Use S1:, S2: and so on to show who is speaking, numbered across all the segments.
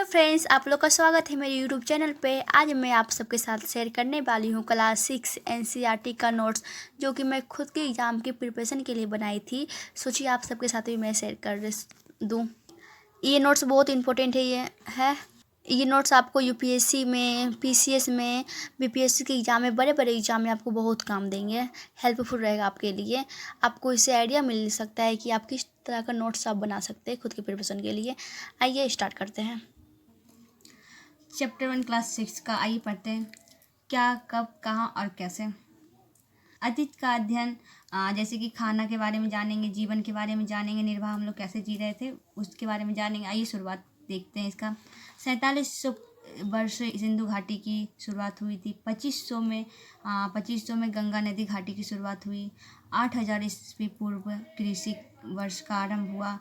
S1: Friends, आप लोग का स्वागत है मेरे यूट्यूब चैनल पे। आज मैं आप सबके साथ शेयर करने वाली हूँ क्लास 6 एनसीईआरटी का नोट्स, जो कि मैं खुद के एग्ज़ाम की प्रिपरेशन के लिए बनाई थी। सोचिए आप सबके साथ भी मैं शेयर कर दूँ। ये नोट्स बहुत इंपॉर्टेंट ये नोट्स आपको यूपीएससी में, पीसीएस में, बीपीएससी के एग्ज़ाम में, बड़े बड़े एग्ज़ाम में आपको बहुत काम देंगे। हेल्पफुल रहेगा आपके लिए। आपको इससे आइडिया मिल सकता है कि आप किस तरह का नोट्स आप बना सकते हैं खुद के प्रिपरेशन के लिए। आइए स्टार्ट करते हैं।
S2: चैप्टर 1 क्लास 6 का आइए पढ़ते हैं। क्या, कब, कहाँ और कैसे। अतीत का अध्ययन, जैसे कि खाना के बारे में जानेंगे, जीवन के बारे में जानेंगे, निर्वाह हम लोग कैसे जी रहे थे उसके बारे में जानेंगे। आइए शुरुआत देखते हैं इसका। 4700 वर्ष सिंधु घाटी की शुरुआत हुई थी। 2500 में गंगा नदी घाटी की शुरुआत हुई। 8000 ईस्वी पूर्व कृषि वर्ष का आरंभ हुआ।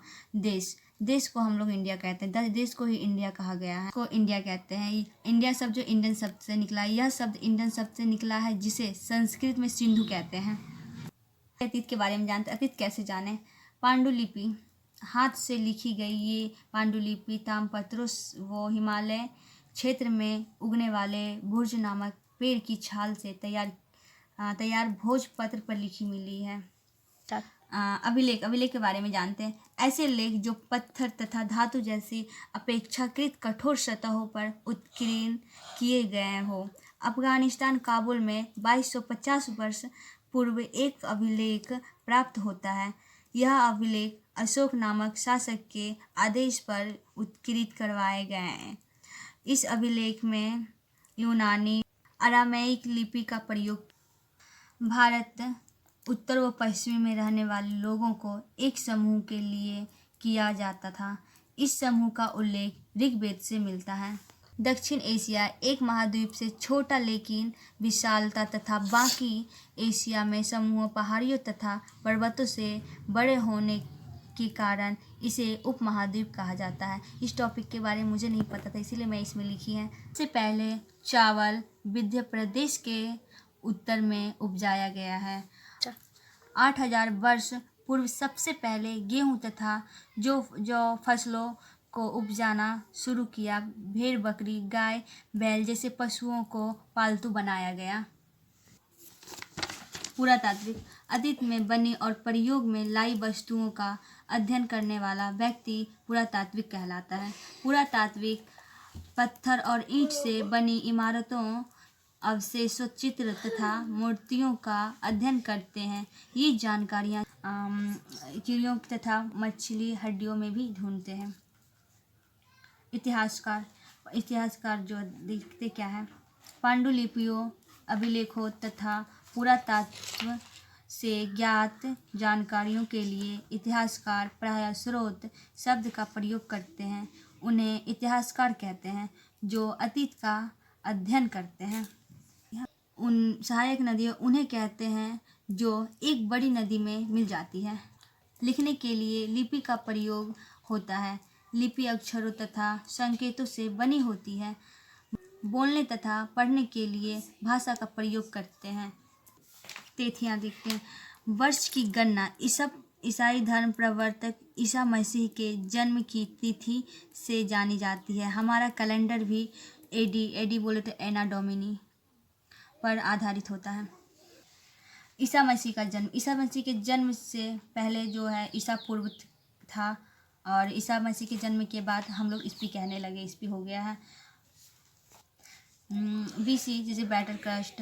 S2: देश को हम लोग इंडिया कहते हैं। देश को ही इंडिया कहा गया है, को इंडिया कहते हैं। इंडिया शब्द जो इंडियन शब्द से निकला है, यह शब्द इंडियन शब्द से निकला है, जिसे संस्कृत में सिंधु कहते हैं। अतीत के बारे में जानते हैं। अतीत कैसे जाने। पांडुलिपि, हाथ से लिखी गई ये पांडुलिपि ताम्रपत्रों व हिमालय क्षेत्र में उगने वाले भुर्ज नामक पेड़ की छाल से तैयार भोजपत्र पर लिखी मिली है। अभिलेख के बारे में जानते हैं। ऐसे लेख जो पत्थर तथा धातु जैसी अपेक्षाकृत कठोर सतहों पर उत्कीर्ण किए गए हो। अफगानिस्तान काबुल में 2250 वर्ष पूर्व एक अभिलेख प्राप्त होता है। यह अभिलेख अशोक नामक शासक के आदेश पर उत्कीर्णित करवाए गए हैं। इस अभिलेख में यूनानी अरामैइक लिपि का प्रयोग। भारत उत्तर व पश्चिम में रहने वाले लोगों को एक समूह के लिए किया जाता था। इस समूह का उल्लेख ऋग्वेद से मिलता है। दक्षिण एशिया एक महाद्वीप से छोटा लेकिन विशालता तथा बाकी एशिया में समूह पहाड़ियों तथा पर्वतों से बड़े होने के कारण इसे उपमहाद्वीप कहा जाता है। इस टॉपिक के बारे में मुझे नहीं पता था, इसीलिए मैं इसमें लिखी है। इससे पहले चावल मध्य प्रदेश के उत्तर में उपजाया गया है। 8000 वर्ष पूर्व सबसे पहले गेहूं तथा जो फसलों को उपजाना शुरू किया। भेड़, बकरी, गाय, बैल जैसे पशुओं को पालतू बनाया गया। पुरातात्विक, अतीत में बनी और प्रयोग में लाई वस्तुओं का अध्ययन करने वाला व्यक्ति पुरातात्विक कहलाता है। पुरातात्विक पत्थर और ईंट से बनी इमारतों, अवशेषों, चित्र तथा मूर्तियों का अध्ययन करते हैं। ये जानकारियाँ चिड़ियों तथा मछली हड्डियों में भी ढूंढते हैं। इतिहासकार जो देखते क्या है। पांडुलिपियों, अभिलेखों तथा पुरातत्व से ज्ञात जानकारियों के लिए इतिहासकार प्रायः स्रोत शब्द का प्रयोग करते हैं। उन्हें इतिहासकार कहते हैं जो अतीत का अध्ययन करते हैं। उन सहायक नदियाँ उन्हें कहते हैं जो एक बड़ी नदी में मिल जाती है। लिखने के लिए लिपि का प्रयोग होता है। लिपि अक्षरों तथा संकेतों से बनी होती है। बोलने तथा पढ़ने के लिए भाषा का प्रयोग करते हैं। तिथियाँ देखते हैं। वर्ष की गणना ईसाई धर्म प्रवर्तक ईसा मसीह के जन्म की तिथि से जानी जाती है। हमारा कैलेंडर भी एडी बोले तो एना डोमिनी पर आधारित होता है। ईसा मसीह के जन्म से पहले जो है ईसा पूर्व था, और ईसा मसीह के जन्म के बाद हम लोग ईस्वी कहने लगे, ईस्वी हो गया है। बीसी जैसे before Christ,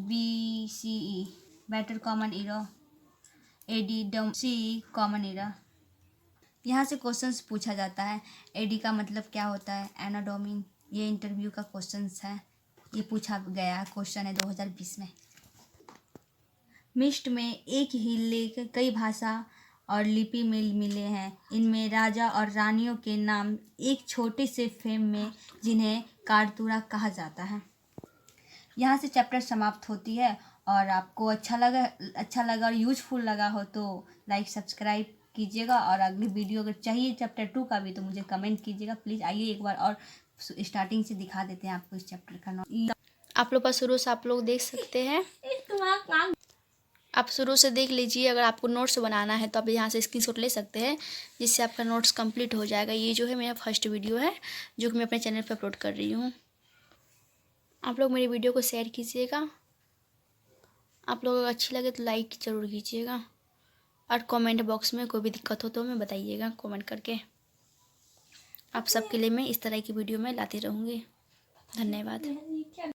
S2: BCE before common era, AD C common era. यहाँ से क्वेश्चंस पूछा जाता है। AD का मतलब क्या होता है, एनाडोमिन। ये इंटरव्यू का क्वेश्चंस है, ये पूछा गया क्वेश्चन है 2020 में। मिस्ट में एक ही लेख कई भाषा और लिपि में मिले हैं। इनमें राजा और रानियों के नाम एक छोटे से फ्रेम में, जिन्हें कारतुरा कहा जाता है। यहाँ से चैप्टर समाप्त होती है। और आपको अच्छा लगा और यूजफुल लगा हो तो लाइक सब्सक्राइब कीजिएगा, और अगली वीडियो अगर चाहिए चैप्टर 2 का भी तो मुझे कमेंट कीजिएगा प्लीज़। आइए एक बार और स्टार्टिंग से दिखा देते हैं आपको इस चैप्टर का नाम।
S1: आप लोग का शुरू से आप लोग देख सकते हैं। आप शुरू से देख लीजिए। अगर आपको नोट्स बनाना है तो आप यहाँ से स्क्रीनशॉट ले सकते हैं, जिससे आपका नोट्स कंप्लीट हो जाएगा। ये जो है मेरा फर्स्ट वीडियो है जो कि मैं अपने चैनल पर अपलोड कर रही हूँ। आप लोग मेरी वीडियो को शेयर कीजिएगा। आप लोगों को अच्छी लगे तो लाइक ज़रूर कीजिएगा, और कमेंट बॉक्स में कोई भी दिक्कत हो तो हमें बताइएगा कमेंट करके। आप सबके लिए मैं इस तरह की वीडियो में लाती रहूँगी। धन्यवाद।